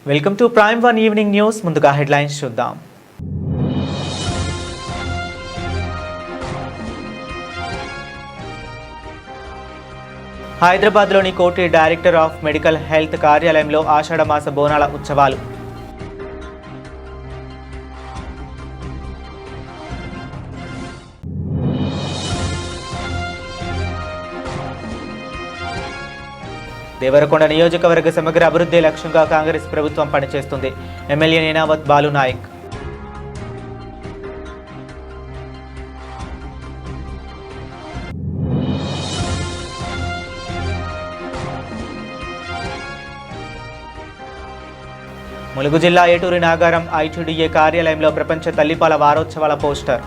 Welcome to prime one evening news. ముందుగా headlines చూద్దాం. హైదరాబాద్లోని కోటి డైరెక్టర్ ఆఫ్ మెడికల్ హెల్త్ కార్యాలయంలో ఆషాఢమాస బోనాల ఉత్సవాలు. దేవరకొండ నియోజకవర్గ సమగ్ర అభివృద్ధి లక్ష్యంగా కాంగ్రెస్ ప్రభుత్వం పనిచేస్తుంది. ఎమ్మెల్యే నేనావత్ బాలు నాయక్. ములుగు జిల్లా ఏటూరి నాగారం ఐటీడీఏ కార్యాలయంలో ప్రపంచ తల్లిపాల వారోత్సవాల పోస్టర్.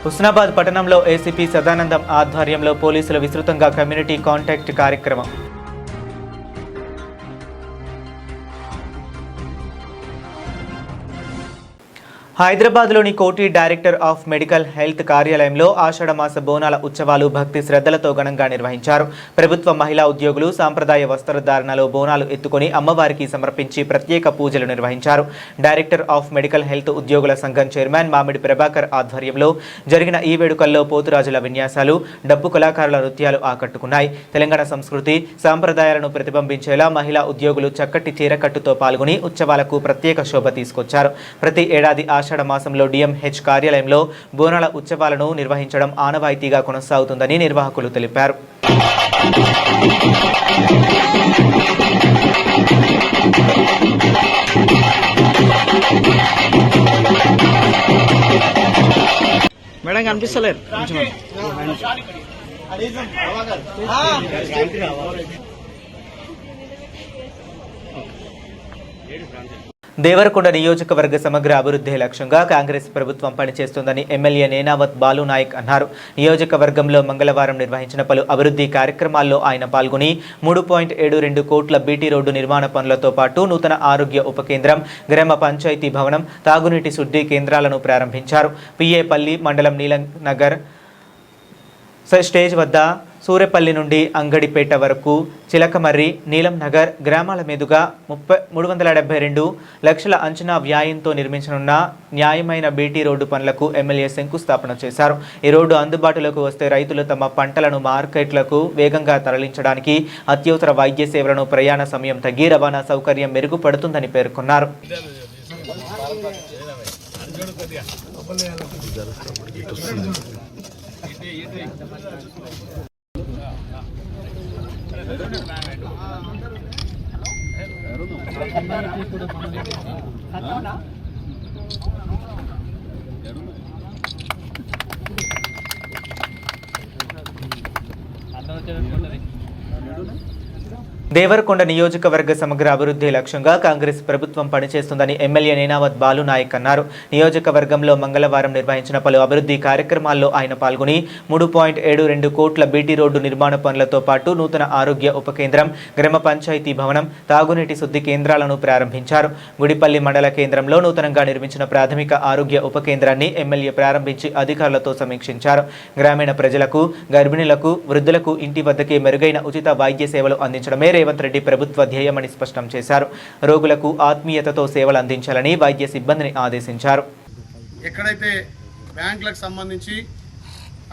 హుస్నాబాద్ పట్టణంలో ఏసీపీ సదానందం ఆధ్వర్యంలో పోలీసులు విస్తృతంగా కమ్యూనిటీ కాంటాక్ట్ కార్యక్రమం. హైదరాబాద్లోని కోటి డైరెక్టర్ ఆఫ్ మెడికల్ హెల్త్ కార్యాలయంలో ఆషాఢమాస బోనాల ఉత్సవాలు భక్తి శ్రద్ధలతో ఘనంగా నిర్వహించారు. ప్రభుత్వ మహిళా ఉద్యోగులు సాంప్రదాయ వస్త్రధారణలో బోనాలు ఎత్తుకుని అమ్మవారికి సమర్పించి ప్రత్యేక పూజలు నిర్వహించారు. డైరెక్టర్ ఆఫ్ మెడికల్ హెల్త్ ఉద్యోగుల సంఘం చైర్మన్ మామిడి ప్రభాకర్ ఆధ్వర్యంలో జరిగిన ఈ వేడుకల్లో పోతురాజుల విన్యాసాలు, డప్పు కళాకారుల నృత్యాలు ఆకట్టుకున్నాయి. తెలంగాణ సంస్కృతి సాంప్రదాయాలను ప్రతిబింబించేలా మహిళా ఉద్యోగులు చక్కటి చీరకట్టుతో పాల్గొని ఉత్సవాలకు ప్రత్యేక శోభ తీసుకొచ్చారు. ప్రతి ఏడాది ఆషాఢ మాసంలో డిఎంహెచ్ కార్యాలయంలో బోనాల ఉత్సవాలను నిర్వహించడం ఆనవాయితీగా కొనసాగుతుందని నిర్వాహకులు తెలిపారు. మేడం కనిపిస్తలేరు. దేవరకొండ నియోజకవర్గ సమగ్ర అభివృద్ధి లక్ష్యంగా కాంగ్రెస్ ప్రభుత్వం పనిచేస్తుందని ఎమ్మెల్యే నేనావత్ బాలు నాయక్ అన్నారు. నియోజకవర్గంలో మంగళవారం నిర్వహించిన పలు అభివృద్ధి కార్యక్రమాల్లో ఆయన పాల్గొని 3.72 కోట్ల బీటీ రోడ్డు నిర్మాణ పనులతో పాటు నూతన ఆరోగ్య ఉప కేంద్రం, గ్రామ పంచాయతీ భవనం, తాగునీటి శుద్ధి కేంద్రాలను ప్రారంభించారు. పిఏపల్లి మండలం నీలంనగర్ స్టేజ్ వద్ద సూర్యపల్లి నుండి అంగడిపేట వరకు చిలకమర్రి, నీలం నగర్ గ్రామాల మీదుగా 372 లక్షల అంచనా వ్యయంతో నిర్మించనున్న న్యాయమైన బీటీ రోడ్డు పనులకు ఎమ్మెల్యే శంకుస్థాపన చేశారు. ఈ రోడ్డు అందుబాటులోకి వస్తే రైతులు తమ పంటలను మార్కెట్లకు వేగంగా తరలించడానికి, అత్యవసర వైద్య సేవలను ప్రయాణ సమయం తగ్గి రవాణా సౌకర్యం మెరుగుపడుతుందని పేర్కొన్నారు. దేవరకొండ నియోజకవర్గ సమగ్ర అభివృద్ధి లక్ష్యంగా కాంగ్రెస్ ప్రభుత్వం పనిచేస్తుందని ఎమ్మెల్యే నేనావత్ బాలు నాయక్ అన్నారు. నియోజకవర్గంలో మంగళవారం నిర్వహించిన పలు అభివృద్ధి కార్యక్రమాల్లో ఆయన పాల్గొని 3.72 కోట్ల బీటీ రోడ్డు నిర్మాణ పనులతో పాటు నూతన ఆరోగ్య ఉప కేంద్రం, గ్రామ పంచాయతీ భవనం, తాగునీటి శుద్ధి కేంద్రాలను ప్రారంభించారు. గుడిపల్లి మండల కేంద్రంలో నూతనంగా నిర్మించిన ప్రాథమిక ఆరోగ్య ఉప కేంద్రాన్ని ఎమ్మెల్యే ప్రారంభించి అధికారులతో సమీక్షించారు. గ్రామీణ ప్రజలకు, గర్భిణులకు, వృద్ధులకు ఇంటి వద్దకే మెరుగైన ఉచిత వైద్య సేవలు అందించడమే రేవంత్ రెడ్డి ప్రభుత్వ ధ్యేయమని స్పష్టం చేశారు. రోగులకు ఆత్మీయతతో సేవలు అందించాలని వైద్య సిబ్బందిని ఆదేశించారు. ఎక్కడైతే బ్యాంకులకు సంబంధించి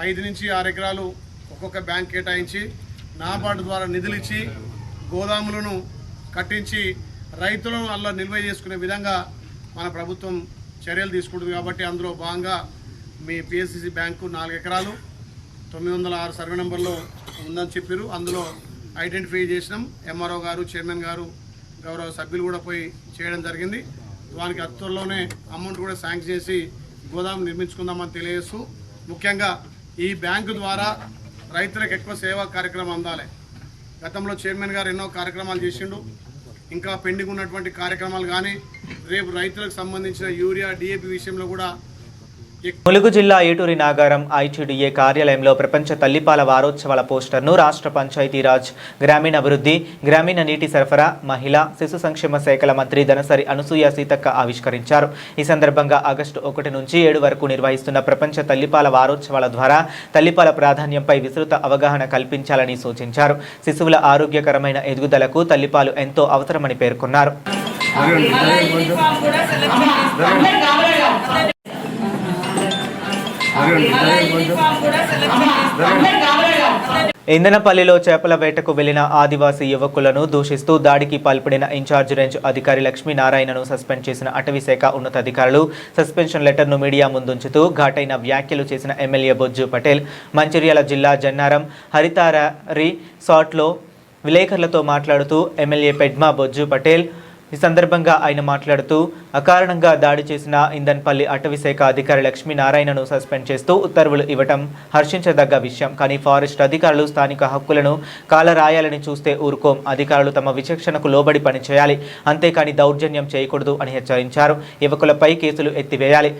5 నుంచి 6 ఎకరాలు ఒక్కొక్క బ్యాంక్ కేటాయించి నాబార్డు ద్వారా నిధులు ఇచ్చి గోదాములను కట్టించి రైతులను అలా నిల్వ చేసుకునే విధంగా మన ప్రభుత్వం చర్యలు తీసుకుంటుంది. కాబట్టి అందులో భాగంగా మీ పిఎస్సిసి బ్యాంకు 4 ఎకరాలు 906 సర్వే నెంబర్లో ఉందని చెప్పారు. అందులో ఐడెంటిఫై చేసినాం. ఎంఆర్ఓ గారు, చైర్మన్ గారు, గౌరవ సభ్యులు కూడా పోయి చేయడం జరిగింది. దానికి త్వరలోనే అమౌంట్ కూడా శాంక్షన్ చేసి గోదాము నిర్మించుకుందామని తెలియజేస్తూ, ముఖ్యంగా ఈ బ్యాంకు ద్వారా రైతులకు ఎక్కువ సేవా కార్యక్రమం అందాలి. గతంలో చైర్మన్ గారు ఎన్నో కార్యక్రమాలు చేసిండు. ఇంకా పెండింగ్ ఉన్నటువంటి కార్యక్రమాలు కానీ, రేపు రైతులకు సంబంధించిన యూరియా, డిఏపి విషయంలో కూడా ములుగు జిల్లా ఏటూరి నాగారం ఐటీడీఏ కార్యాలయంలో ప్రపంచ తల్లిపాల వారోత్సవాల పోస్టర్ను రాష్ట్ర పంచాయతీరాజ్ గ్రామీణాభివృద్ధి, గ్రామీణ నీటి సరఫరా, మహిళా శిశు సంక్షేమ శాఖల మంత్రి ధనసరి అనసూయ సీతక్క ఆవిష్కరించారు. ఈ సందర్భంగా ఆగస్టు 1 నుంచి 7 వరకు నిర్వహిస్తున్న ప్రపంచ తల్లిపాల వారోత్సవాల ద్వారా తల్లిపాల ప్రాధాన్యంపై విస్తృత అవగాహన కల్పించాలని సూచించారు. శిశువుల ఆరోగ్యకరమైన ఎదుగుదలకు తల్లిపాలు ఎంతో అవసరమని పేర్కొన్నారు. ఇందనపల్లిలో చేపల వేటకు వెళ్లిన ఆదివాసీ యువకులను దూషిస్తూ దాడికి పాల్పడిన ఇన్ఛార్జ్ రేంజ్ అధికారి లక్ష్మీనారాయణను సస్పెండ్ చేసిన అటవీశాఖ ఉన్నతాధికారులు సస్పెన్షన్ లెటర్ను మీడియా ముందుంచుతూ ఘాటైన వ్యాఖ్యలు చేసిన ఎమ్మెల్యే బొజ్జు పటేల్ మంచిర్యాల జిల్లా జన్నారం హరితార రిసార్ట్లో విలేకరులతో మాట్లాడుతూ ఎమ్మెల్యే పెడ్మా బొజ్జు పటేల్ ఈ సందర్భంగా ఆయన మాట్లాడుతూ అకారణంగా దాడి చేసిన ఇందన్పల్లి అటవీశాఖ అధికారి లక్ష్మీనారాయణను సస్పెండ్ చేస్తూ ఉత్తర్వులు ఇవ్వటం హర్షించదగ్గ విషయం. కానీ ఫారెస్ట్ అధికారులు స్థానిక హక్కులను కాలరాయాలని చూస్తే ఊరుకోం. అధికారులు తమ విచక్షణకు లోబడి పనిచేయాలి, అంతేకాని దౌర్జన్యం చేయకూడదు అని హెచ్చరించారు. యువకులపై కేసులు ఎత్తివేయాలి.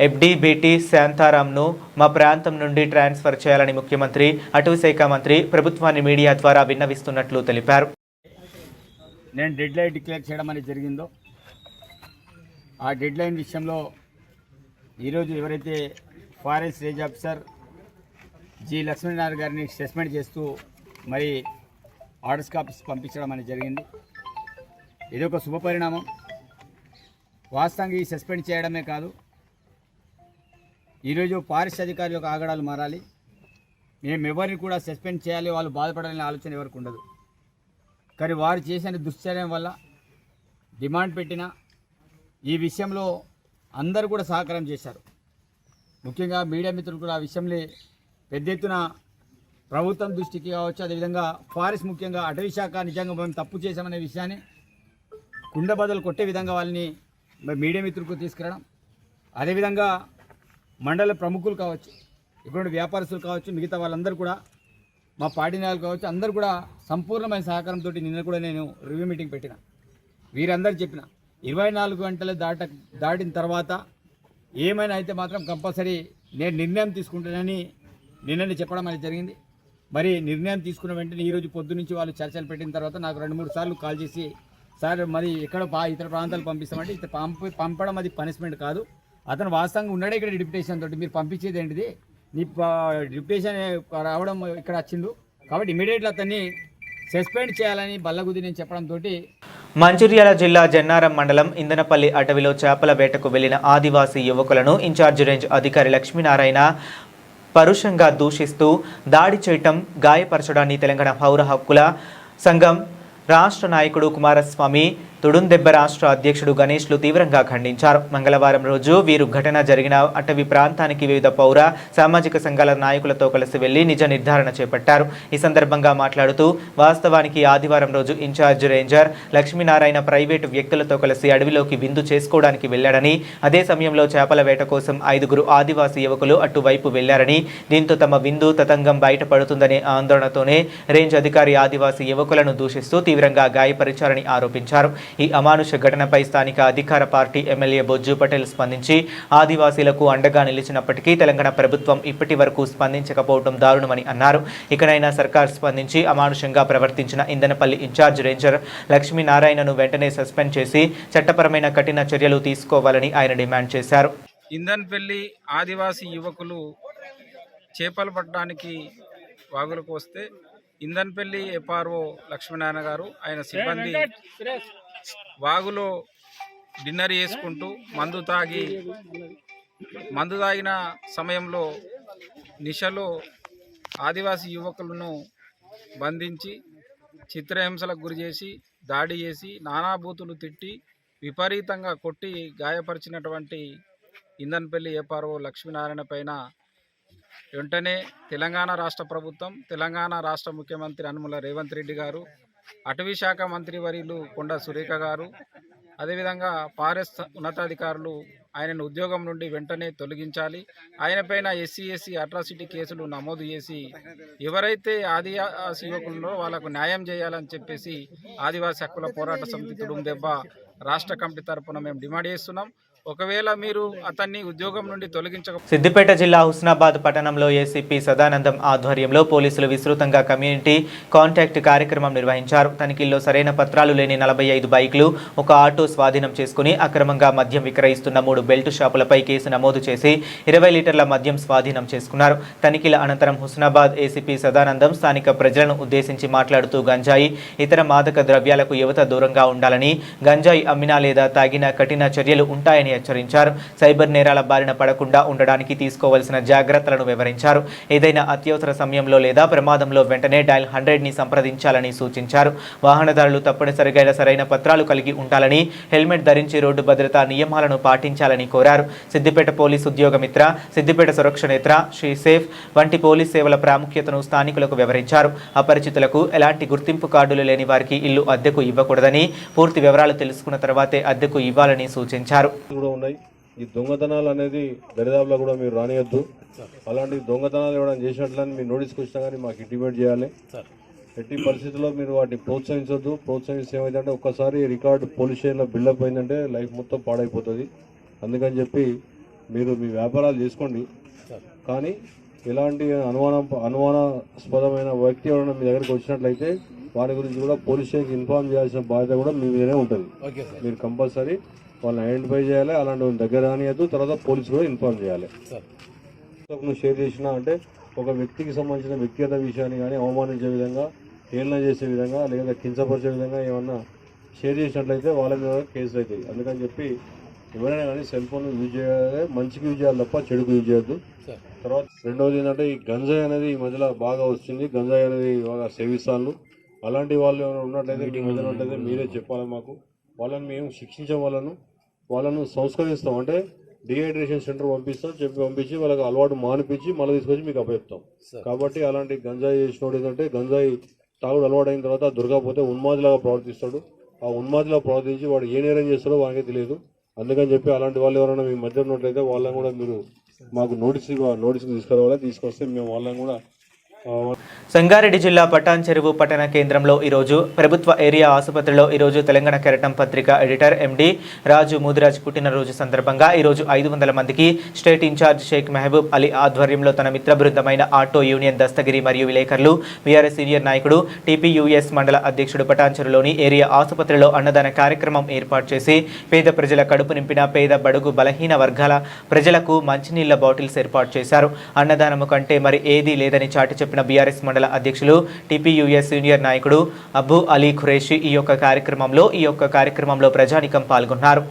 ఎఫ్డీబీటీ శాంతారాంను మా ప్రాంతం నుండి ట్రాన్స్ఫర్ చేయాలని ముఖ్యమంత్రి, అటవీశాఖ మంత్రి ప్రభుత్వాన్ని మీడియా ద్వారా విన్నవిస్తున్నట్లు తెలిపారు. నేను డెడ్ లైన్ డిక్లేర్ చేయడం అనేది జరిగిందో ఆ డెడ్ లైన్ విషయంలో ఈరోజు ఎవరైతే forest range officer G Lakshminarayana గారిని సస్పెండ్ చేస్తూ మరి ఆర్డర్స్ కాపీస్ పంపించడం అనేది జరిగింది. ఇది ఒక శుభపరిణామం. వాస్తవంగా ఈ సస్పెండ్ చేయడమే కాదు, ఈరోజు ఫారెస్ట్ అధికారుల యొక్క ఆగడాలు మారాలి. మేము ఎవరిని కూడా సస్పెండ్ చేయాలి, వాళ్ళు బాధపడాలనే ఆలోచన ఎవరికి ఉండదు. కానీ వారు చేసిన దుశ్చర్యం వల్ల డిమాండ్ పెట్టిన ఈ విషయంలో అందరూ కూడా సహకారం చేశారు. ముఖ్యంగా మీడియా మిత్రులు కూడా ఆ విషయంలో పెద్ద ఎత్తున ప్రభుత్వం దృష్టికి కావచ్చు, అదేవిధంగా ఫారెస్ట్ ముఖ్యంగా అటవీ శాఖ నిజంగా మేము తప్పు చేశామనే విషయాన్ని కుండబద్దలు కొట్టే విధంగా వాళ్ళని మీడియా మిత్రులకు తీసుకురావడం, అదేవిధంగా మండల ప్రముఖులు కావచ్చు, ఇక్కడ వ్యాపారస్తులు కావచ్చు, మిగతా వాళ్ళందరూ కూడా మా పార్టీ నాయకులు కావచ్చు, అందరూ కూడా సంపూర్ణమైన సహకారంతో నిన్న కూడా నేను రివ్యూ మీటింగ్ పెట్టిన. వీరందరూ చెప్పిన 24 గంటలు దాటిన తర్వాత ఏమైనా అయితే మాత్రం కంపల్సరీ నేను నిర్ణయం తీసుకుంటానని నిన్ననే చెప్పడం అనేది జరిగింది. మరి నిర్ణయం తీసుకున్న వెంటనే ఈరోజు పొద్దు నుంచి వాళ్ళు చర్చలు పెట్టిన తర్వాత నాకు 2-3 సార్లు కాల్ చేసి, సార్ మరి ఎక్కడ ఇతర ప్రాంతాలు పంపిస్తామంటే ఇతర పంపడం అది పనిష్మెంట్ కాదు, అతను వాస్తవంగా ఉన్నాడే ఇక్కడ డిప్యుటేషన్ తోటి, మీరు పంపించేది ఏంటిది, నీ డిప్యుటేషన్ రావడం ఇక్కడ వచ్చిండు కాబట్టి ఇమీడియట్గా అతన్ని సస్పెండ్ చేయాలని బల్లగుద్ది నేను చెప్పడంతో మంచిర్యాల జిల్లా జన్నారం మండలం ఇందనపల్లి అటవీలో చేపల వేటకు వెళ్లిన ఆదివాసీ యువకులను ఇన్ఛార్జ్ రేంజ్ అధికారి లక్ష్మీనారాయణ పరుషంగా దూషిస్తూ దాడి చేయటం, గాయపరచడాన్ని తెలంగాణ పౌర హక్కుల సంఘం రాష్ట్ర నాయకుడు కుమారస్వామి, తుడుందెబ్బ రాష్ట్ర అధ్యక్షుడు గణేష్లు తీవ్రంగా ఖండించారు. మంగళవారం రోజు వీరు ఘటన జరిగిన అటవీ ప్రాంతానికి వివిధ పౌర సామాజిక సంఘాల నాయకులతో కలిసి వెళ్లి నిజ నిర్ధారణ చేపట్టారు. ఈ సందర్భంగా మాట్లాడుతూ వాస్తవానికి ఆదివారం రోజు ఇన్ఛార్జ్ రేంజర్ లక్ష్మీనారాయణ ప్రైవేటు వ్యక్తులతో కలిసి అడవిలోకి విందు చేసుకోవడానికి వెళ్లాడని, అదే సమయంలో చేపల వేట కోసం 5 ఆదివాసీ యువకులు అటువైపు వెళ్లారని, దీంతో తమ విందు తతంగం బయటపడుతుందనే ఆందోళనతోనే రేంజ్ అధికారి ఆదివాసీ యువకులను దూషిస్తూ తీవ్రంగా గాయపరిచారని ఆరోపించారు. ఈ అమానుష ఘటనపై స్థానిక అధికార పార్టీ ఎమ్మెల్యే బొజ్జు పటేల్ స్పందించి ఆదివాసీలకు అండగా నిలిచినప్పటికీ తెలంగాణ ప్రభుత్వం ఇప్పటి వరకు స్పందించకపోవడం దారుణమని అన్నారు. ఇకనైనా సర్కార్ స్పందించి అమానుషంగా ప్రవర్తించిన ఇందనపల్లి ఇన్ఛార్జ్ రేంజర్ లక్ష్మీనారాయణను వెంటనే సస్పెండ్ చేసి చట్టపరమైన కఠిన చర్యలు తీసుకోవాలని ఆయన డిమాండ్ చేశారు. ఇందన్పల్లి ఆదివాసీ యువకులు చేపలు పట్టడానికి వాగులకు వస్తే ఇందన్పల్లి ఎఫ్ఆర్ఓ లక్ష్మీనారాయణ గారు ఆయన సిబ్బంది వాగులో డిన్నర్ చేసుకుంటూ మందు తాగిన సమయంలో నిశలో ఆదివాసీ యువకులను బంధించి చిత్రహింసలకు గురి చేసి దాడి చేసి నానాబూతులు తిట్టి విపరీతంగా కొట్టి గాయపరిచినటువంటి ఇందన్పల్లి ఎఫ్ఆర్ఓ లక్ష్మీనారాయణ పైన వెంటనే తెలంగాణ రాష్ట్ర ప్రభుత్వం, తెలంగాణ రాష్ట్ర ముఖ్యమంత్రి యనమల రేవంత్ రెడ్డి గారు, అటవీ శాఖ మంత్రివర్యులు కొండ సురేఖ గారు, అదేవిధంగా ఫారెస్ట్ ఉన్నతాధికారులు ఆయనను ఉద్యోగం నుండి వెంటనే తొలగించాలి. ఆయనపైన ఎస్సీ అట్రాసిటీ కేసులు నమోదు చేసి ఎవరైతే ఆదివాసీ యువకుల్లో వాళ్ళకు న్యాయం చేయాలని చెప్పేసి ఆదివాసీ హక్కుల పోరాట సమితి తుడుందెబ్బ రాష్ట్ర కమిటీ తరఫున మేము డిమాండ్ చేస్తున్నాం. ఒకవేళ మీరు అతన్ని ఉద్యోగం నుండి తొలగించక సిద్దిపేట జిల్లా హుస్నాబాద్ పట్టణంలో ఏసీపీ సదానందం ఆధ్వర్యంలో పోలీసులు విస్తృతంగా కమ్యూనిటీ కాంటాక్ట్ కార్యక్రమం నిర్వహించారు. తనిఖీల్లో సరైన పత్రాలు లేని 45 బైకులు, ఒక ఆటో స్వాధీనం చేసుకుని అక్రమంగా మద్యం విక్రయిస్తున్న 3 బెల్ట్ షాపులపై కేసు నమోదు చేసి 20 లీటర్ల మద్యం స్వాధీనం చేసుకున్నారు. తనిఖీల అనంతరం హుస్నాబాద్ ఏసీపీ సదానందం స్థానిక ప్రజలను ఉద్దేశించి మాట్లాడుతూ గంజాయి, ఇతర మాదక ద్రవ్యాలకు యువత దూరంగా ఉండాలని, గంజాయి అమ్మినా లేదా తాగినా కఠిన చర్యలు ఉంటాయని హెచ్చరించారు. సైబర్ నేరాల బారిన పడకుండా ఉండడానికి తీసుకోవాల్సిన జాగ్రత్తలను వివరించారు. ఏదైనా అత్యవసర సమయంలో లేదా ప్రమాదంలో వెంటనే డయల్ 100ని సంప్రదించాలని సూచించారు. వాహనదారులు తప్పనిసరిగా సరైన పత్రాలు కలిగి ఉండాలని, హెల్మెట్ ధరించి రోడ్డు భద్రతా నియమాలను పాటించాలని కోరారు. సిద్దిపేట పోలీస్ ఉద్యోగమిత్ర, సిద్దిపేట సురక్ష నేత్ర, శ్రీ సేఫ్ వంటి పోలీస్ సేవల ప్రాముఖ్యతను స్థానికులకు వివరించారు. అపరిచితులకు ఎలాంటి గుర్తింపు కార్డులు లేని వారికి ఇల్లు అద్దెకు ఇవ్వకూడదని, పూర్తి వివరాలు తెలుసుకున్న తర్వాతే అద్దెకు ఇవ్వాలని సూచించారు. కూడా ఉన్నాయి. ఈ దొంగతనాలు అనేది దరిదాపులో కూడా మీరు రానియద్దు. అలాంటి దొంగతనాలు ఇవ్వడం చేసినట్లని మీరు నోటీస్కి వచ్చినా కానీ మాకు ఇంటిమేట్ చేయాలి. ఎట్టి పరిస్థితుల్లో మీరు వాటిని ప్రోత్సహించొద్దు. ప్రోత్సహిస్తే ఏమైందంటే ఒక్కసారి రికార్డు పోలీస్ స్టేషన్లో బిల్డప్ అయిందంటే లైఫ్ మొత్తం పాడైపోతుంది. అందుకని చెప్పి మీరు మీ వ్యాపారాలు చేసుకోండి, కానీ ఇలాంటి అనుమానాస్పదమైన వ్యక్తి ఎవరైనా మీ దగ్గరికి వచ్చినట్లయితే వారి గురించి కూడా పోలీస్ స్టేషన్కి ఇన్ఫార్మ్ చేయాల్సిన బాధ్యత కూడా మీ మీదనే ఉంటుంది. మీరు కంపల్సరీ వాళ్ళని ఐడెంటిఫై చేయాలి. అలాంటి వాళ్ళ దగ్గర రానియద్దు. తర్వాత పోలీసు కూడా ఇన్ఫార్మ్ చేయాలి. నువ్వు షేర్ చేసినా అంటే ఒక వ్యక్తికి సంబంధించిన వ్యక్తిగత విషయాన్ని కానీ అవమానించే విధంగా, హేళన చేసే విధంగా, లేదా కించపరిచే విధంగా ఏమన్నా షేర్ చేసినట్లయితే వాళ్ళ మీద కేసులు అవుతాయి. అందుకని చెప్పి ఎవరైనా కానీ సెల్ ఫోన్ యూజ్ చేయాలి, మంచికి యూజ్ చేయాలి తప్ప చెడుకు యూజ్ చేయొద్దు. తర్వాత రెండవది ఏంటంటే ఈ గంజాయి అనేది ఈ మధ్యలో బాగా వస్తుంది. గంజాయి అనేది బాగా సేవిస్తాను. అలాంటి వాళ్ళు ఎవరైనా ఉన్నట్లయితే ఈ మధ్యలో ఉన్నట్లయితే మీరే చెప్పాలి మాకు. వాళ్ళని మేము శిక్షించే వాళ్ళను సంస్కరిస్తాం. అంటే డిహైడ్రేషన్ సెంటర్ పంపించి వాళ్ళకి అలవాటు మానిపించి మళ్ళీ తీసుకొచ్చి మీకు అప్పచెప్తాం. కాబట్టి అలాంటి గంజాయి చేసినోడు ఏంటంటే గంజాయి తాగుడు అలవాటు అయిన తర్వాత దొరకకపోతే ఉన్మాదిలాగా ప్రవర్తిస్తాడు. ఆ ఉన్మాదిలా ప్రవర్తించి వాడు ఏ నేరం చేస్తాడో వాడికే తెలియదు. అందుకని చెప్పి అలాంటి వాళ్ళు ఎవరైనా మీ మధ్య ఉన్నట్లయితే వాళ్ళని కూడా మీరు మాకు నోటీస్కి తీసుకురావాలి. తీసుకొస్తే మేము వాళ్ళని కూడా సంగారెడ్డి జిల్లా పటాన్ చెరువు పట్టణ కేంద్రంలో ఈరోజు ప్రభుత్వ ఏరియా ఆసుపత్రిలో ఈరోజు తెలంగాణ కెరటం పత్రిక ఎడిటర్ ఎండి రాజు ముదిరాజ్ పుట్టినరోజు సందర్భంగా ఈరోజు 500 మందికి స్టేట్ ఇన్ఛార్జ్ షేక్ మెహబూబ్ అలీ ఆధ్వర్యంలో తన మిత్ర బృందమైన ఆటో యూనియన్ దస్తగిరి మరియు విలేకరులు, బీఆర్ఎస్ సీనియర్ నాయకుడు, టీపీయూఎస్ మండల అధ్యక్షుడు పటాన్ చెరువులోని ఏరియా ఆసుపత్రిలో అన్నదాన కార్యక్రమం ఏర్పాటు చేసి పేద ప్రజల కడుపు నింపిన పేద బడుగు బలహీన వర్గాల ప్రజలకు మంచినీళ్ల బాటిల్స్ ఏర్పాటు చేశారు. అన్నదానము కంటే మరి ఏదీ లేదని చాటి చెప్పిన బీఆర్ఎస్ మండల అధ్యక్షులు, టీపీయూఎస్ సీనియర్ నాయకుడు అబూ అలీ ఖురేషి ఈ యొక్క కార్యక్రమంలో ప్రజానికం పాల్గొన్నారు.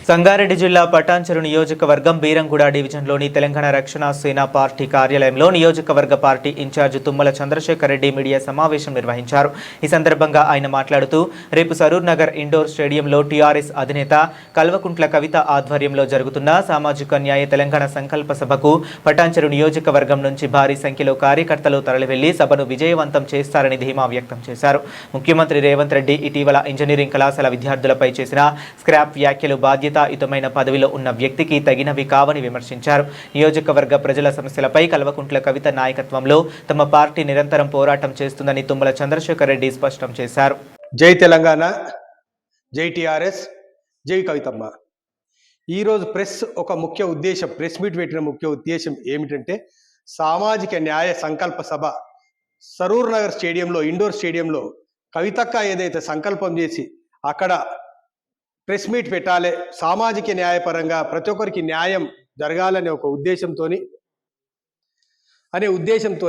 సంగారెడ్డి జిల్లా పటాన్చెరు నియోజకవర్గం బీరంగూడ డివిజన్లోని తెలంగాణ రక్షణ సేన పార్టీ కార్యాలయంలో నియోజకవర్గ party in-charge Tummala Chandrasekhar Reddy media సమావేశం నిర్వహించారు. ఈ సందర్భంగా ఆయన మాట్లాడుతూ రేపు సరూర్ నగర్ ఇండోర్ స్టేడియంలో టీఆర్ఎస్ అధినేత కల్వకుంట్ల కవిత ఆధ్వర్యంలో జరుగుతున్న సామాజిక న్యాయ తెలంగాణ సంకల్ప సభకు పటాన్చెరు నియోజకవర్గం నుంచి భారీ సంఖ్యలో కార్యకర్తలు తరలివెళ్లి సభను విజయవంతం చేస్తారని ధీమా వ్యక్తం చేశారు. ముఖ్యమంత్రి రేవంత్ రెడ్డి ఇటీవల ఇంజనీరింగ్ కళాశాల విద్యార్థులపై చేసిన స్క్రాప్ వ్యాఖ్యలు బాధ్యతాయుతమైన పదవిలో ఉన్న వ్యక్తికి తగినవి కావని విమర్శించారు. నియోజకవర్గ ప్రజల సమస్యలపై కల్వకుంట్ల కవిత నాయకత్వంలో తమ పార్టీ నిరంతరం పోరాటం చేస్తుందని తుమ్మల చంద్రశేఖర్ రెడ్డి స్పష్టం చేశారు. జై తెలంగాణ, జై టీఆర్ఎస్, జై కవితమ్మ. ఈరోజు ప్రెస్ మీట్ పెట్టిన ముఖ్య ఉద్దేశం ఏమిటంటే సామాజిక న్యాయ సంకల్ప సభ సరూర్ నగర్ స్టేడియంలో, ఇండోర్ స్టేడియంలో కవితక్క ఏదైతే సంకల్పం చేసి అక్కడ ప్రెస్ మీట్ పెట్టాలి, సామాజిక న్యాయపరంగా ప్రతి ఒక్కరికి న్యాయం జరగాలనే ఒక ఉద్దేశంతో అనే ఉద్దేశంతో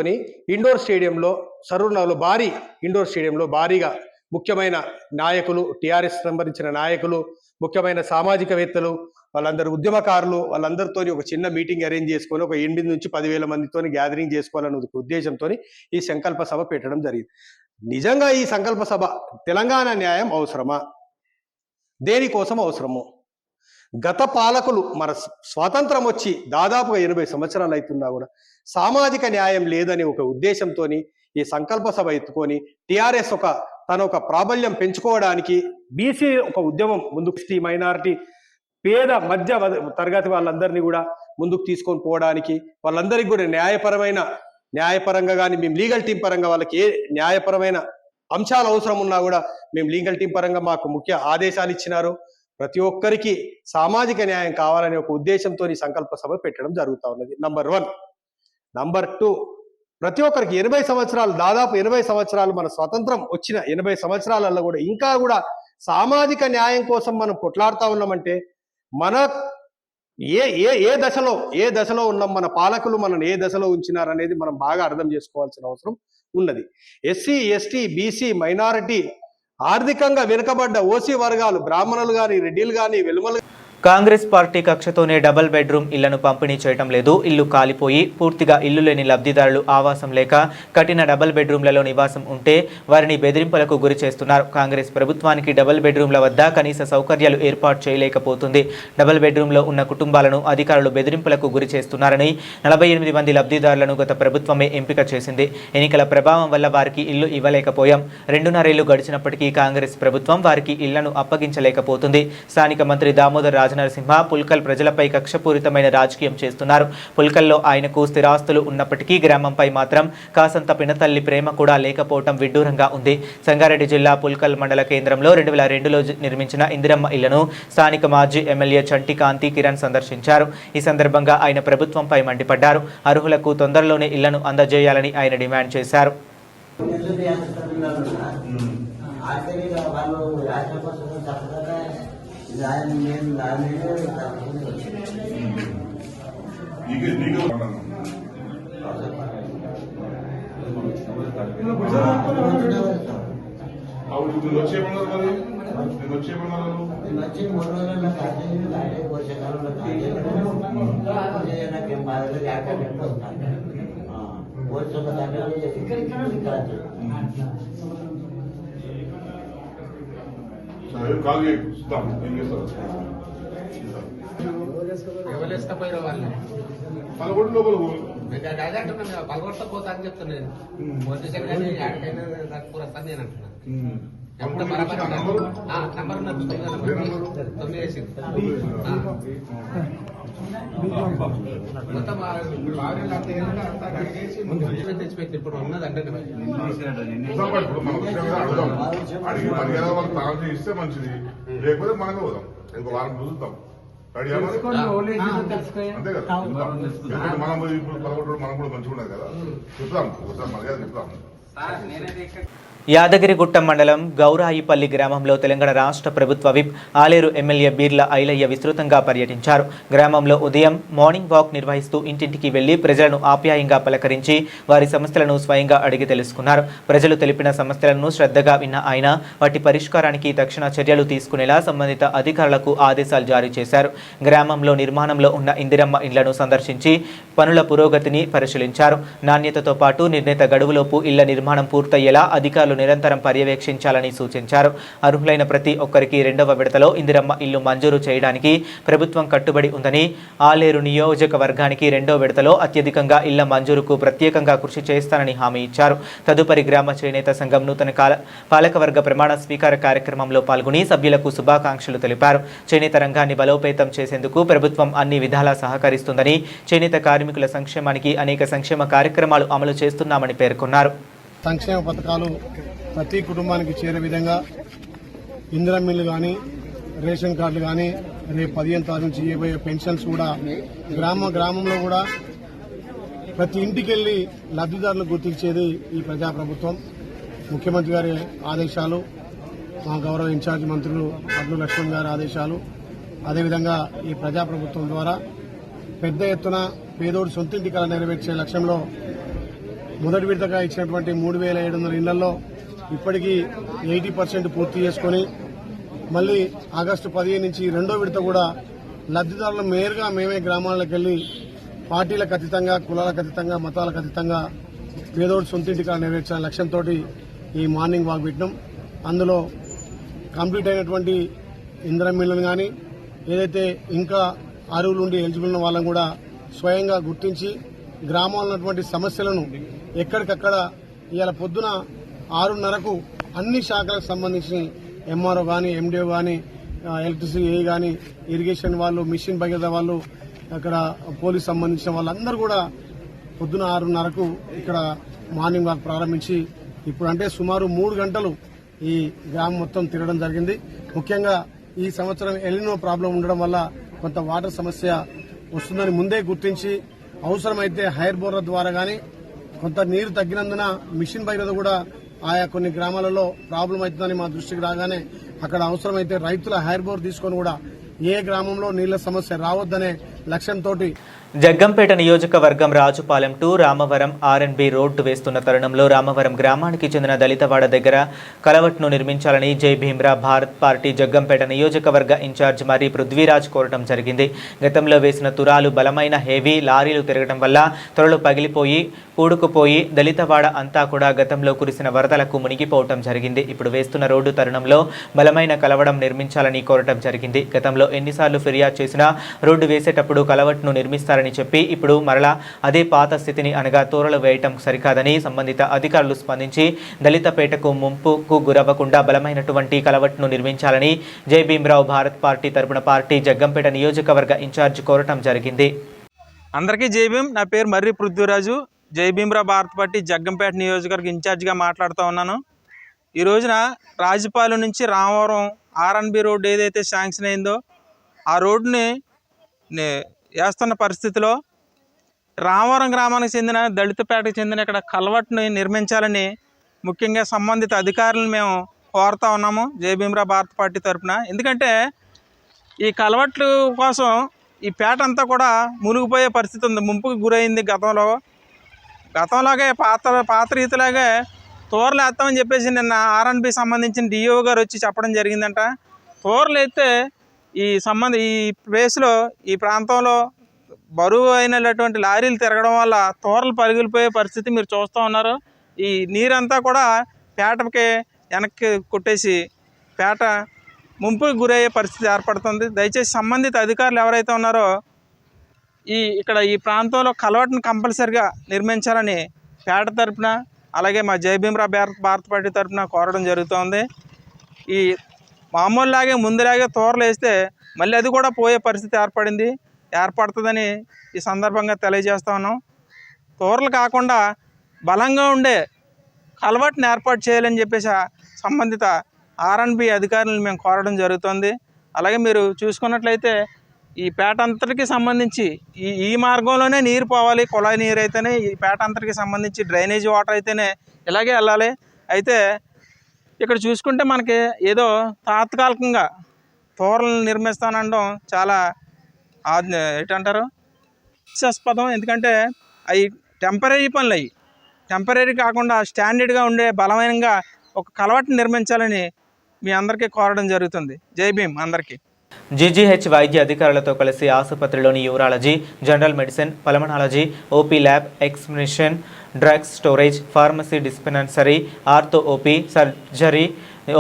ఇండోర్ స్టేడియంలో సరూర్నగర్లో భారీ ఇండోర్ స్టేడియంలో భారీగా ముఖ్యమైన నాయకులు, టీఆర్ఎస్ సంబంధించిన నాయకులు, ముఖ్యమైన సామాజికవేత్తలు, వాళ్ళందరూ ఉద్యమకారులు, వాళ్ళందరితో ఒక చిన్న మీటింగ్ అరేంజ్ చేసుకొని ఒక 8 నుంచి 10,000 మందితో గ్యాదరింగ్ చేసుకోవాలనే ఒక ఉద్దేశంతో ఈ సంకల్ప సభ పెట్టడం జరిగింది. నిజంగా ఈ సంకల్ప సభ తెలంగాణ న్యాయం అవసరమా? దేనికోసం అవసరము? గత పాలకులు మన స్వాతంత్రం వచ్చి దాదాపుగా 80 సంవత్సరాలు అవుతున్నా కూడా సామాజిక న్యాయం లేదని ఒక ఉద్దేశంతో ఈ సంకల్ప సభ ఎత్తుకొని టీఆర్ఎస్ తన ఒక ప్రాబల్యం పెంచుకోవడానికి బీసీ ఒక ఉద్యమం ముందుకు, మైనారిటీ, పేద మధ్య తరగతి వాళ్ళందరినీ కూడా ముందుకు తీసుకొని పోవడానికి, వాళ్ళందరికీ కూడా న్యాయపరంగా కానీ మేము లీగల్ టీం పరంగా వాళ్ళకి ఏ న్యాయపరమైన అంశాలు అవసరం ఉన్నా కూడా మేము లీగల్ టీం పరంగా మాకు ముఖ్య ఆదేశాలు ఇచ్చినారు. ప్రతి ఒక్కరికి సామాజిక న్యాయం కావాలనే ఒక ఉద్దేశంతో ఈ సంకల్ప సభ పెట్టడం జరుగుతూ ఉన్నది. నంబర్ 1. నంబర్ 2, ప్రతి ఒక్కరికి 80 సంవత్సరాలు, దాదాపు 80 సంవత్సరాలు మన స్వతంత్రం వచ్చిన 80 సంవత్సరాలలో కూడా ఇంకా కూడా సామాజిక న్యాయం కోసం మనం కొట్లాడుతూ ఉన్నామంటే మన ఏ దశలో ఉన్నాం, మన పాలకులు మనల్ని ఏ దశలో ఉంచినారనేది మనం బాగా అర్థం చేసుకోవాల్సిన అవసరం ఉన్నది. ఎస్సీ, ఎస్టీ, బీసీ, మైనారిటీ, ఆర్థికంగా వెనుకబడ్డ ఓసీ వర్గాలు, బ్రాహ్మణులు కానీ, రెడ్డిలు కానీ, వెలుమలు కాంగ్రెస్ పార్టీ కక్షతోనే డబుల్ బెడ్రూమ్ ఇళ్లను పంపిణీ చేయటం లేదు. ఇల్లు కాలిపోయి పూర్తిగా ఇల్లు లేని లబ్ధిదారులు ఆవాసం లేక కట్టిన డబుల్ బెడ్రూమ్లలో నివాసం ఉంటే వారిని బెదిరింపులకు గురి చేస్తున్నారు. కాంగ్రెస్ ప్రభుత్వానికి డబుల్ బెడ్రూమ్ల వద్ద కనీస సౌకర్యాలు ఏర్పాటు చేయలేకపోతుంది. డబుల్ బెడ్రూమ్లో ఉన్న కుటుంబాలను అధికారులు బెదిరింపులకు గురి చేస్తున్నారని 48 మంది లబ్ధిదారులను గత ప్రభుత్వమే ఎంపిక చేసింది. ఎన్నికల ప్రభావం వల్ల వారికి ఇల్లు ఇవ్వలేకపోయాం. 2.5 ఏళ్లు గడిచినప్పటికీ కాంగ్రెస్ ప్రభుత్వం వారికి ఇళ్లను అప్పగించలేకపోతుంది. స్థానిక మంత్రి దామోదర్ రాజనరసింహ పుల్కల్ ప్రజలపై కక్షపూరితమైన రాజకీయం చేస్తున్నారు. పుల్కల్లో ఆయనకు స్థిరాస్తులు ఉన్నప్పటికీ గ్రామంపై మాత్రం కాసంత పినతల్లి ప్రేమ కూడా లేకపోవడం విడ్డూరంగా ఉంది. సంగారెడ్డి జిల్లా పుల్కల్ మండల కేంద్రంలో 2002లో నిర్మించిన ఇందిరమ్మ ఇళ్లను స్థానిక మాజీ ఎమ్మెల్యే చంటి కాంతి కిరణ్ సందర్శించారు. ఈ సందర్భంగా ఆయన ప్రభుత్వంపై మండిపడ్డారు. అర్హులకు తొందరలోనే ఇళ్లను అందజేయాలని ఆయన డిమాండ్ చేశారు. పలగొట్టు లోపల పలగొట్ట పోతా అని చెప్తాను నేను. మోటివేషన్ కానీ ఎక్కడికైనా వస్తాను నేను అంటున్నాను. నంబర్ 9 వేసింది మొత్తం తెచ్చిపోయింది. ఇప్పుడు ఉన్నదంటే ఇస్తే మంచిది, లేకపోతే మనమే పోదాం. ఇంకో వారం చూద్దాం. అంతే కదా, మనం ఇప్పుడు పలగొట్టు మనం కూడా మంచిగా ఉండదు కదా. చెప్తాం ఒకసారి మర్యాద చెప్తాం. యాదగిరిగుట్ట మండలం గౌరాయిపల్లి గ్రామంలో తెలంగాణ రాష్ట్ర ప్రభుత్వ విప్ ఆలేరు ఎమ్మెల్యే బీర్ల ఐలయ్య విస్తృతంగా పర్యటించారు. గ్రామంలో ఉదయం మార్నింగ్ వాక్ నిర్వహిస్తూ ఇంటింటికి వెళ్లి ప్రజలను ఆప్యాయంగా పలకరించి వారి సమస్యలను స్వయంగా అడిగి తెలుసుకున్నారు. ప్రజలు తెలిపిన సమస్యలను శ్రద్ధగా విన్న ఆయన వాటి పరిష్కారానికి తక్షణ చర్యలు తీసుకునేలా సంబంధిత అధికారులకు ఆదేశాలు జారీ చేశారు. గ్రామంలో నిర్మాణంలో ఉన్న ఇందిరమ్మ ఇళ్లను సందర్శించి పనుల పురోగతిని పరిశీలించారు. నాణ్యతతో పాటు నిర్ణీత గడువులోపు ఇళ్ల నిర్మాణం పూర్తయ్యేలా అధికారులు నిరంతరం పర్యవేక్షించాలని సూచించారు. అర్హులైన ప్రతి ఒక్కరికి 2వ విడతలో ఇందిరమ్మ ఇల్లు మంజూరు చేయడానికి ప్రభుత్వం కట్టుబడి ఉందని, ఆలేరు నియోజకవర్గానికి 2వ విడతలో అత్యధికంగా ఇళ్ల మంజూరుకు ప్రత్యేకంగా కృషి చేస్తానని హామీ ఇచ్చారు. తదుపరి గ్రామ చేనేత సంఘం నూతన పాలకవర్గ ప్రమాణ స్వీకార కార్యక్రమంలో పాల్గొని సభ్యులకు శుభాకాంక్షలు తెలిపారు. చేనేత రంగాన్ని బలోపేతం చేసేందుకు ప్రభుత్వం అన్ని విధాలా సహకరిస్తుందని, చేనేత కార్మికుల సంక్షేమానికి అనేక సంక్షేమ కార్యక్రమాలు అమలు చేస్తున్నామని పేర్కొన్నారు. సంక్షేమ పథకాలు ప్రతి కుటుంబానికి చేరే విధంగా ఇందిరమ్మ ఇల్లు కానీ, రేషన్ కార్డులు కానీ, రేపు 15 తారీఖు నుంచి ఇవ్వబోయే పెన్షన్స్ కూడా గ్రామంలో కూడా ప్రతి ఇంటికి వెళ్లి లబ్ధిదారులు గుర్తించేది ఈ ప్రజాప్రభుత్వం. ముఖ్యమంత్రి గారి ఆదేశాలు, మా గౌరవ ఇన్ఛార్జి మంత్రులు అడ్లు లక్ష్మణ్ గారి ఆదేశాలు, అదేవిధంగా ఈ ప్రజాప్రభుత్వం ద్వారా పెద్ద ఎత్తున పేదోడు సొంతింటి కళ నెరవేర్చే లక్ష్యంలో మొదటి విడతగా ఇచ్చినటువంటి 3,700 ఇళ్లలో ఇప్పటికీ 80% పూర్తి చేసుకుని మళ్ళీ ఆగస్టు 15 నుంచి రెండో విడత కూడా లబ్ధిదారులు మేయర్గా మేమే గ్రామాలకు వెళ్లి పార్టీలకు అతీతంగా, కులాలకు అతీతంగా, మతాలకు అతీతంగా పేదోడు సొంతింటిగా నెరవేర్చిన లక్ష్యంతో ఈ మార్నింగ్ వాక్ పెట్టినాం. అందులో కంప్లీట్ అయినటువంటి ఇంద్రమిల్లను కానీ ఏదైతే ఇంకా అర్హులు ఉండి ఎలిజిబుల్ ఉన్న వాళ్ళని కూడా స్వయంగా గుర్తించి గ్రామాల్లో ఉన్నటువంటి సమస్యలను ఎక్కడికక్కడ ఇవాళ పొద్దున 6:30కు అన్ని శాఖలకు సంబంధించి ఎంఆర్ఓ కానీ, ఎండిఓ కానీ, ఎలక్ట్రిసిటీ ఏ కానీ, ఇరిగేషన్ వాళ్ళు, మిషన్ భగీరథ వాళ్ళు, అక్కడ పోలీస్ సంబంధించిన వాళ్ళందరూ కూడా పొద్దున 6:30కు ఇక్కడ మార్నింగ్ వాక్ ప్రారంభించి ఇప్పుడు అంటే సుమారు 3 గంటలు ఈ గ్రామం మొత్తం తిరగడం జరిగింది. ముఖ్యంగా ఈ సంవత్సరం ఎలినో ప్రాబ్లం ఉండడం వల్ల కొంత వాటర్ సమస్య వస్తుందని ముందే గుర్తించి అవసరమైతే హైర్ బోర్ల ద్వారా కానీ కొంత నీరు తగ్గినందున మిషన్ భగీరథ కూడా ఆయా కొన్ని గ్రామాలలో ప్రాబ్లం అవుతుందని మా దృష్టికి రాగానే అక్కడ అవసరమైతే రైతుల హైర్ బోర్ తీసుకొని కూడా ఏ గ్రామంలో నీళ్ల సమస్య రావద్దనే లక్ష్యంతో జగ్గంపేట నియోజకవర్గం Rajupalem to Ramavaram R and B road వేస్తున్న తరుణంలో రామవరం గ్రామానికి చెందిన దళితవాడ దగ్గర కలవట్ను నిర్మించాలని జై భీమ్రా భారత్ పార్టీ జగ్గంపేట నియోజకవర్గ ఇన్ఛార్జ్ మరి పృథ్వీరాజ్ కోరటం జరిగింది. గతంలో వేసిన తురాలు బలమైన హెవీ లారీలు తిరగడం వల్ల త్వరలు పగిలిపోయి పూడుకుపోయి దళితవాడ అంతా కూడా గతంలో కురిసిన వరదలకు మునిగిపోవటం జరిగింది. ఇప్పుడు వేస్తున్న రోడ్డు తరుణంలో బలమైన కలవడం నిర్మించాలని కోరటం జరిగింది. గతంలో ఎన్నిసార్లు ఫిర్యాదు చేసినా రోడ్డు వేసేటప్పుడు కలవట్ను నిర్మిస్తారని చెప్పి ఇప్పుడు మరలా అదే పాత స్థితిని అనగా తోరలు వేయటం సరికాదని సంబంధిత అధికారులు స్పందించి దళితపేటకు ముంపుకు గురవ్వకుండా బలమైనటువంటి కలవట్ను నిర్మించాలని జై భీమ్రావ్ భారత్ పార్టీ తరపున పార్టీ జగ్గంపేట నియోజకవర్గ ఇన్ఛార్జ్ కోరటం జరిగింది. అందరికీ జై భీమ్. నా పేరు మర్రి పృథ్వీరాజు. జై భీమ్రావ్ భారత్ పార్టీ జగ్గంపేట నియోజకవర్గ ఇన్ఛార్జిగా మాట్లాడుతూ ఉన్నాను. ఈ రోజున రాజుపాలెం నుంచి రామవరం ఆర్ఎన్బి రోడ్డు ఏదైతే శాంక్షన్ అయిందో ఆ రోడ్డుని వేస్తున్న పరిస్థితిలో రామవరం గ్రామానికి చెందిన దళితపేటకు చెందిన ఇక్కడ కల్వర్ట్ని నిర్మించాలని ముఖ్యంగా సంబంధిత అధికారులను మేము కోరుతా ఉన్నాము జై భీమ్రావ్ భారత్ పార్టీ తరఫున. ఎందుకంటే ఈ కల్వర్ట్లు కోసం ఈ పేట అంతా కూడా మునిగిపోయే పరిస్థితి ఉంది, ముంపుకు గురైంది. గతంలాగే పాత రీతిలాగే తోరలు వేస్తామని చెప్పేసి నిన్న ఆర్ఎన్బి సంబంధించిన డిఓ గారు వచ్చి చెప్పడం జరిగిందంట. తోరలు అయితే ఈ ప్లేస్లో ఈ ప్రాంతంలో బరువు అయినటువంటి లారీలు తిరగడం వల్ల తోరలు పగిలిపోయే పరిస్థితి మీరు చూస్తూ ఉన్నారు. ఈ నీరంతా కూడా పేటకి వెనక్కి కొట్టేసి పేట ముంపుకు గురయ్యే పరిస్థితి ఏర్పడుతుంది. దయచేసి సంబంధిత అధికారులు ఎవరైతే ఉన్నారో ఇక్కడ ఈ ప్రాంతంలో కలవట్ని కంపల్సరిగా నిర్మించాలని పేట తరపున అలాగే మా జై భీమ్రావ్ భారత్ పార్టీ తరపున కోరడం జరుగుతోంది. ఈ మామూలులాగే ముందులాగే తోరలు వేస్తే మళ్ళీ అది కూడా పోయే పరిస్థితి ఏర్పడుతుందని ఈ సందర్భంగా తెలియజేస్తా ఉన్నాం. తోరలు కాకుండా బలంగా ఉండే కలవట్ని ఏర్పాటు చేయాలని చెప్పేసి సంబంధిత ఆర్ఎన్బి అధికారులను మేము కోరడం జరుగుతుంది. అలాగే మీరు చూసుకున్నట్లయితే ఈ పేట అంతటికి సంబంధించి ఈ మార్గంలోనే నీరు పోవాలి. కుళాయి నీరు అయితేనే ఈ పేట అంతటికి సంబంధించి డ్రైనేజ్ వాటర్ అయితేనే ఇలాగే వెళ్ళాలి. అయితే ఇక్కడ చూసుకుంటే మనకి ఏదో తాత్కాలికంగా తోరలను నిర్మిస్తానడం చాలా ఏంటంటారు హాస్యాస్పదం. ఎందుకంటే అవి టెంపరీ పనులు, అవి టెంపరీ కాకుండా స్టాండర్డ్గా ఉండే బలమైనగా ఒక కలవట్ని నిర్మించాలని మీ అందరికీ కోరడం జరుగుతుంది. జై భీమ్ అందరికీ. జీజీహెచ్ వైద్య అధికారులతో కలిసి ఆసుపత్రిలోని urology, general medicine, pulmonology, OP lab, ఎక్స్మిషన్, drugs storage, pharmacy dispensary, ortho OP, surgery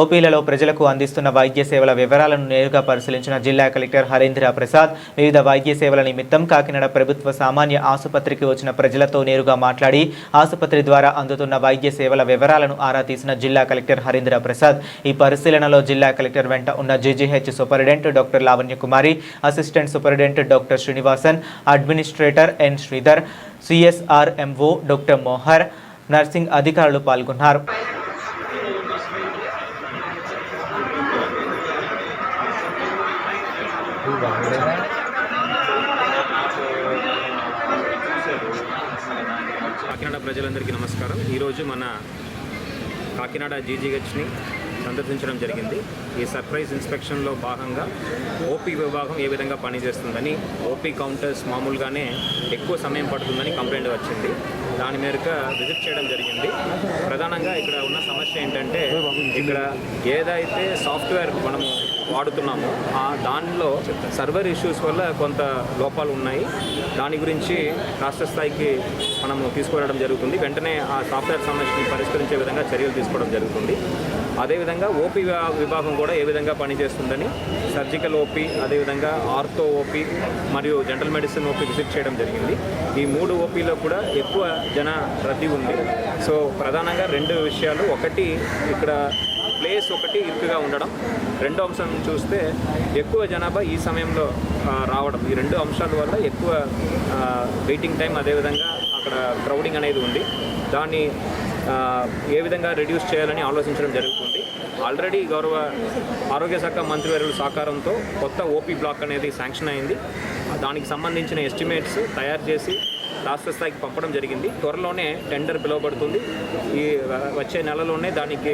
ఓపీలలో ప్రజలకు అందిస్తున్న వైద్య సేవల వివరాలను నేరుగా పరిశీలించిన జిల్లా కలెక్టర్ హరీంద్ర ప్రసాద్ వివిధ వైద్య సేవల నిమిత్తం కాకినాడ ప్రభుత్వ సామాన్య ఆసుపత్రికి వచ్చిన ప్రజలతో నేరుగా మాట్లాడి ఆసుపత్రి ద్వారా అందుతున్న వైద్య సేవల వివరాలను ఆరా తీసిన జిల్లా కలెక్టర్ హరీంద్ర ప్రసాద్. ఈ పరిశీలనలో జిల్లా కలెక్టర్ వెంట ఉన్న GGH superintendent doctor Lavanyakumari, assistant superintendent doctor Srinivasan, administrator N Sridhar, CSRMO doctor Mohar, nursing అధికారులు పాల్గొన్నారు. కాకినాడ ప్రజలందరికీ నమస్కారం. ఈరోజు మన కాకినాడ జీజీహెచ్ని సందర్శించడం జరిగింది. ఈ సర్ప్రైజ్ ఇన్స్పెక్షన్లో భాగంగా ఓపీ విభాగం ఏ విధంగా పనిచేస్తుందని, ఓపీ కౌంటర్స్ మామూలుగానే ఎక్కువ సమయం పడుతుందని కంప్లైంట్ వచ్చింది. దాని మేరకు విజిట్ చేయడం జరిగింది. ప్రధానంగా ఇక్కడ ఉన్న సమస్య ఏంటంటే ఇక్కడ ఏదైతే సాఫ్ట్వేర్ మనము వాడుతున్నామో దానిలో సర్వర్ ఇష్యూస్ వల్ల కొంత లోపాలు ఉన్నాయి. దాని గురించి రాష్ట్ర స్థాయికి మనము తీసుకువెళ్ళడం జరుగుతుంది. వెంటనే ఆ సాఫ్ట్వేర్ సమస్యని పరిష్కరించే విధంగా చర్యలు తీసుకోవడం జరుగుతుంది. అదేవిధంగా ఓపీ విభాగం కూడా ఏ విధంగా పనిచేస్తుందని సర్జికల్ ఓపీ, అదేవిధంగా ఆర్థో ఓపీ మరియు జనరల్ మెడిసిన్ ఓపీ విజిట్ చేయడం జరిగింది. ఈ 3 ఓపీలో కూడా ఎక్కువ జన రద్దీ ఉంది. సో ప్రధానంగా 2 విషయాలు, ఒకటి ఇక్కడ ప్లేస్ ఒకటి ఇరుకుగా ఉండడం, రెండో అంశం చూస్తే ఎక్కువ జనాభా ఈ సమయంలో రావడం. ఈ 2 అంశాల వల్ల ఎక్కువ వెయిటింగ్ టైం, అదేవిధంగా అక్కడ క్రౌడింగ్ అనేది ఉంది. దాన్ని ఏ విధంగా రెడ్యూస్ చేయాలని ఆలోచించడం జరుగుతుంది. ఆల్రెడీ గౌరవ ఆరోగ్య శాఖ మంత్రివర్యుల సహకారంతో కొత్త ఓపీ బ్లాక్ అనేది శాంక్షన్ అయింది. దానికి సంబంధించిన ఎస్టిమేట్స్ తయారు చేసి రాష్ట్ర స్థాయికి పంపడం జరిగింది. త్వరలోనే టెండర్ పిలువబడుతుంది. ఈ వచ్చే నెలలోనే దానికి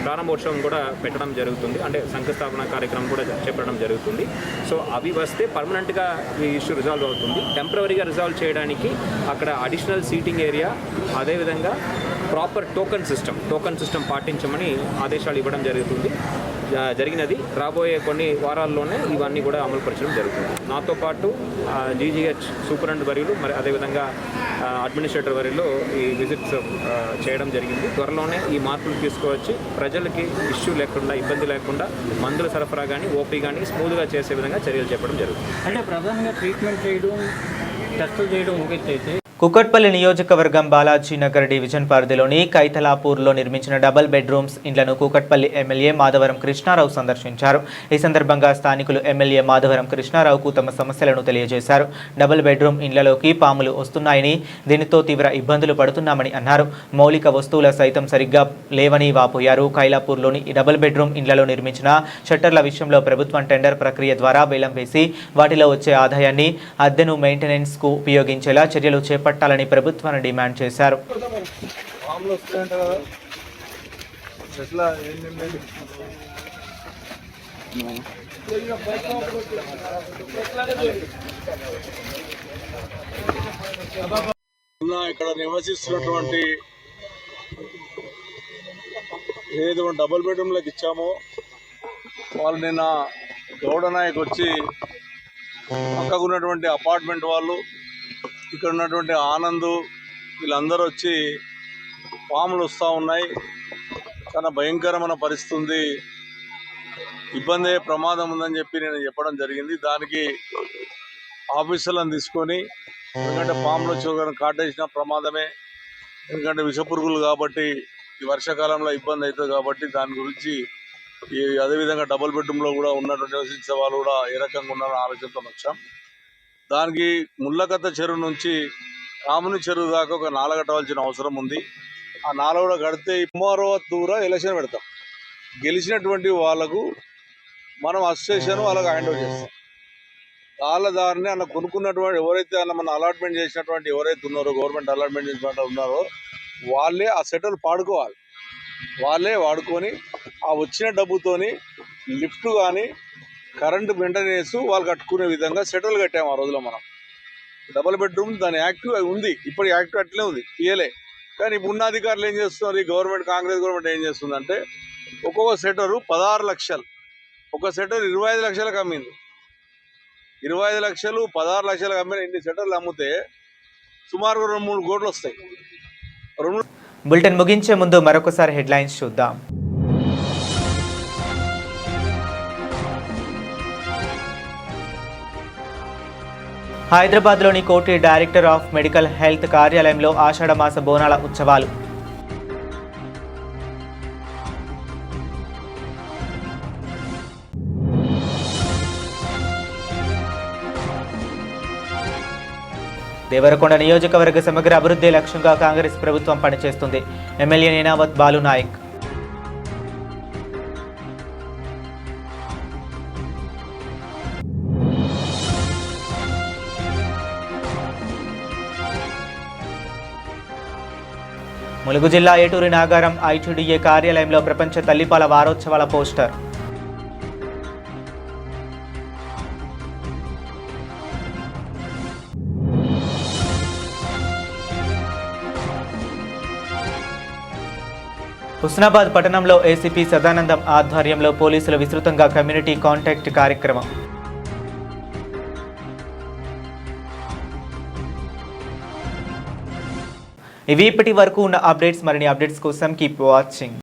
ప్రారంభోత్సవం కూడా పెట్టడం జరుగుతుంది. అంటే శంకుస్థాపన కార్యక్రమం కూడా చేపట్టడం జరుగుతుంది. సో అవి వస్తే పర్మనెంట్గా ఈ ఇష్యూ రిజాల్వ్ అవుతుంది. టెంపరవరీగా రిజాల్వ్ చేయడానికి అక్కడ అడిషనల్ సీటింగ్ ఏరియా, అదేవిధంగా ప్రాపర్ టోకన్ సిస్టమ్ పాటించమని ఆదేశాలు ఇవ్వడం జరిగినది. రాబోయే కొన్ని వారాల్లోనే ఇవన్నీ కూడా అమలుపరచడం జరుగుతుంది. నాతో పాటు జీజీహెచ్ సూపరింటెండెంట్ వర్యులు, మరి అదేవిధంగా అడ్మినిస్ట్రేటర్ వర్యులు ఈ విజిట్స్ చేయడం జరిగింది. త్వరలోనే ఈ మార్పులు తీసుకువచ్చి ప్రజలకి ఇష్యూ లేకుండా, ఇబ్బంది లేకుండా మందుల సరఫరా కానీ ఓపీ కానీ స్మూత్గా చేసే విధంగా చర్యలు చేపట్టడం జరుగుతుంది. అంటే ప్రధానంగా ట్రీట్మెంట్ చేయడం, టెస్టులు చేయడం ఒకటైతే కుకట్పల్లి నియోజకవర్గం బాలాజీ నగర్ డివిజన్ పరిధిలోని కైతలాపూర్లో నిర్మించిన డబుల్ బెడ్రూమ్స్ ఇండ్లను కూకట్పల్లి ఎమ్మెల్యే మాధవరం కృష్ణారావు సందర్శించారు. ఈ సందర్భంగా స్థానికులు ఎమ్మెల్యే మాధవరం కృష్ణారావుకు తమ సమస్యలను తెలియజేశారు. డబుల్ బెడ్రూమ్ ఇండ్లలోకి పాములు వస్తున్నాయని, దీనితో తీవ్ర ఇబ్బందులు పడుతున్నామని అన్నారు. మౌలిక వస్తువుల సైతం సరిగ్గా లేవని వాపోయారు. కైలాపూర్లోని ఈ డబుల్ బెడ్రూమ్ ఇండ్లలో నిర్మించిన షట్టర్ల విషయంలో ప్రభుత్వం టెండర్ ప్రక్రియ ద్వారా వేలం వేసి వాటిలో వచ్చే ఆదాయాన్ని అద్దెను మెయింటెనెన్స్కు ఉపయోగించేలా చర్యలు చేపట్టాలని ప్రభుత్వాన్ని డిమాండ్ చేశారు. ఇక్కడ నివసిస్తున్నటువంటి ఏదైతే డబుల్ బెడ్రూమ్లకు ఇచ్చామో వాళ్ళు నిన్న గౌడ నాయక్ వచ్చి పక్కకు ఉన్నటువంటి అపార్ట్మెంట్ వాళ్ళు, ఇక్కడ ఉన్నటువంటి ఆనంద్, వీళ్ళందరూ వచ్చి పాములు వస్తూ ఉన్నాయి, చాలా భయంకరమైన పరిస్థితి ఉంది, ఇబ్బంది అయ్యే ప్రమాదం ఉందని చెప్పి నేను చెప్పడం జరిగింది. దానికి ఆఫీసర్లను తీసుకొని, ఎందుకంటే పాములు వచ్చి కాటేసిన ప్రమాదమే, ఎందుకంటే విషపురుగులు కాబట్టి ఈ వర్షాకాలంలో ఇబ్బంది అవుతుంది కాబట్టి దాని గురించి అదేవిధంగా డబుల్ బెడ్రూమ్లో కూడా ఉన్నటువంటి నివసించే వాళ్ళు కూడా ఏ రకంగా ఉన్నారని ఆలోచనతో వచ్చాం. దానికి ముళ్ళకత్త చెరువు నుంచి రాముని చెరువు దాకా ఒక నాల కట్టవలసిన అవసరం ఉంది. ఆ నాల కూడా కడితే ఎంఆర్ఓ దూరం ఎలక్షన్ పెడతాం. గెలిచినటువంటి వాళ్ళకు మనం అసోసియేషన్ వాళ్ళకు హ్యాండ్ ఓవర్ చేస్తాం. వాళ్ళ దారిని అన్న కొనుక్కున్నటువంటి ఎవరైతే అన్న మన అలాట్మెంట్ చేసినటువంటి ఎవరైతే ఉన్నారో, గవర్నమెంట్ అలాట్మెంట్ చేసినట్టు ఉన్నారో వాళ్ళే ఆ సెటిల్ పాడుకోవాలి. వాళ్ళే వాడుకొని ఆ వచ్చిన డబ్బుతోని లిఫ్ట్ కానీ కరెంటు మెయింటెనెన్స్ వాళ్ళు కట్టుకునే విధంగా సెటిల్ కట్టాము. ఆ రోజులో మనం డబుల్ బెడ్రూమ్ దాని యాక్టివ్ ఉంది, ఇప్పుడు యాక్టివ్ అట్లే ఉంది, తీయలే. కానీ ఇప్పుడు ఉన్న అధికారులు ఏం చేస్తున్నారు, ఈ గవర్నమెంట్, కాంగ్రెస్ గవర్నమెంట్ ఏం చేస్తుందంటే ఒక్కొక్క సెటరు 16 లక్షలు, ఒక సెటర్ 25 లక్షలకు అమ్మింది. 25 లక్షలు 16 లక్షలకు అమ్మిన ఇన్ని సెటర్లు అమ్మితే సుమారు 2-3 కోట్లు వస్తాయి. బులెటిన్ ముగించే ముందు మరొకసారి హెడ్లైన్స్ చూద్దాం. హైదరాబాద్లోని కోటి డైరెక్టర్ ఆఫ్ మెడికల్ హెల్త్ కార్యాలయంలో ఆషాఢమాస బోనాల ఉత్సవాలు. దేవరకొండ నియోజకవర్గ సమగ్ర అభివృద్ధి లక్ష్యంగా కాంగ్రెస్ ప్రభుత్వం పనిచేస్తుంది. ఎమ్మెల్యే నేనావత్ బాలు నాయక్. ములుగు జిల్లా ఏటూరి నాగారం ఐటీడీఏ కార్యాలయంలో ప్రపంచ తల్లిపాల వారోత్సవాల పోస్టర్. హుస్నాబాద్ పట్టణంలో ఏసీపీ సదానందం ఆధ్వర్యంలో పోలీసులు విస్తృతంగా కమ్యూనిటీ కాంటాక్ట్ కార్యక్రమం. ఇవి ఇప్పటి వరకు ఉన్న అప్డేట్స్. మరిన్ని అప్డేట్స్ కోసం కీప్ వాచింగ్.